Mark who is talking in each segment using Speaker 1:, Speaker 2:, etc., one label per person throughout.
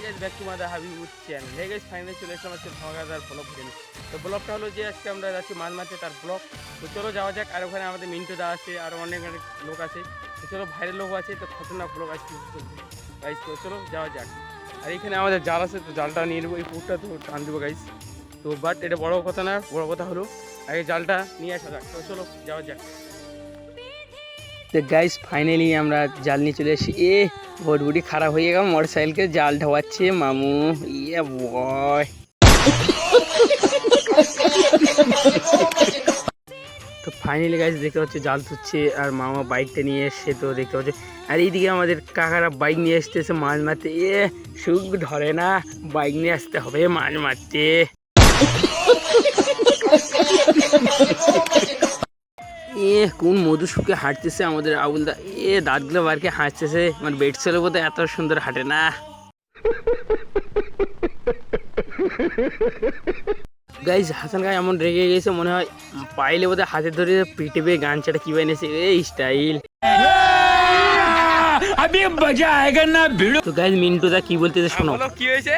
Speaker 1: Guys back to mother Habibur channel. Hey guys finally চলে এসলাম আজকে ধামাকাদার ব্লগ ভিডিও। তো ব্লগটা হলো যে আজকে আমরা যাচ্ছি মাছ মারতে, তার ব্লগ। তো চলো যাওয়া যাক। আর ওখানে আমাদের মিন্টু দা আছে, আর অনেক অনেক লোক আছে। তো চলো ভাইরাল লোক আছে, তো খতরনাক ব্লগ আসছে গাইস। তো চলো যাওয়া যাক। আর এখানে আমাদের জাল আছে, তো জালটা নিয়ে নেবো, এই পুকুরটা তো টান দেবো গাইস। তো বাট এটা বড় কথা না, বড় কথা হলো আগে জালটা নিয়ে আসা যাক। তো চলো যাওয়া যাক। তো গাইস ফাইনালি আমরা জাল নিয়ে চলে এসেছি। ভোটভুটি খারাপ হয়ে গেল, মোটর সাইকেলকে জাল ঢোয়াচ্ছে মামু। ইয়ে বয়। তো ফাইনালি গাইস দেখতে পাচ্ছি জাল তুলছে, আর মামা বাইকটা নিয়ে এসছে, তো দেখতে পাচ্ছি। আর এইদিকে আমাদের কাকারা বাইক নিয়ে আসতেছে মাছ মারতে। সুখ ধরে না, বাইক নিয়ে আসতে হবে মাছ মারতে। কোন মধু শুকে হাঁটতেছে আমাদের আবুলদা। দাঁতগুলো বারকে হাঁটতেছে, মানে বেড চলে বোধহয় এত সুন্দর হাঁটে না। গাইজ হাসান গাই এমন রেগে গেছে, মনে হয় পাইলে বোধহয় হাতে ধরে পিটে পেয়ে গান চাটা কি বানিয়েছে। স্টাইল। তো গাইজ মিন্টু দা কি বলতেছে শোনো। কি হয়েছে,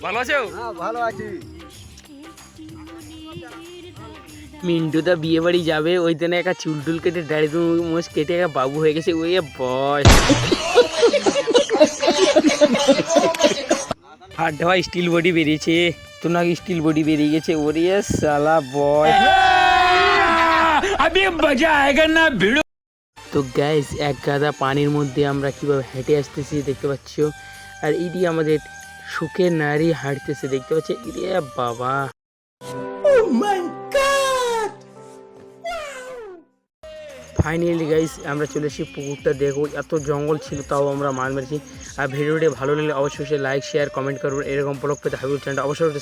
Speaker 1: ভালো আছো?
Speaker 2: ভালো আছি।
Speaker 1: মিন্টু দা বিয়ে বাড়ি যাবে, ওই দিনে একটা চুল টুল কেটে দাড়ি মোষ কেটে একটা বাবু হয়ে গেছে। ওই বয় হাত ঢাওয়া স্টিল বডি বেরিয়েছে, তো নাকি স্টিল বডি বেরিয়ে গেছে। ওরে সালা বয়। তো গাইস এক গাদা পানির মধ্যে আমরা কিভাবে হেঁটে আসতেছি দেখতে পাচ্ছ। আর এটি আমাদের সুখের নারী হাঁটতেছে দেখতে পাচ্ছি। ইরে বাবা, ফাইনালি গাইস আমরা চলে এসেছি পুকুরটা। দেখো এত জঙ্গল ছিল, তাও আমরা মাছ মেরেছি। আর ভিডিওটি ভালো লাগলে অবশ্যই লাইক শেয়ার কমেন্ট করবেন। এরকম ব্লগ পেতে হাবিবুর চ্যানেলটা অবশ্যই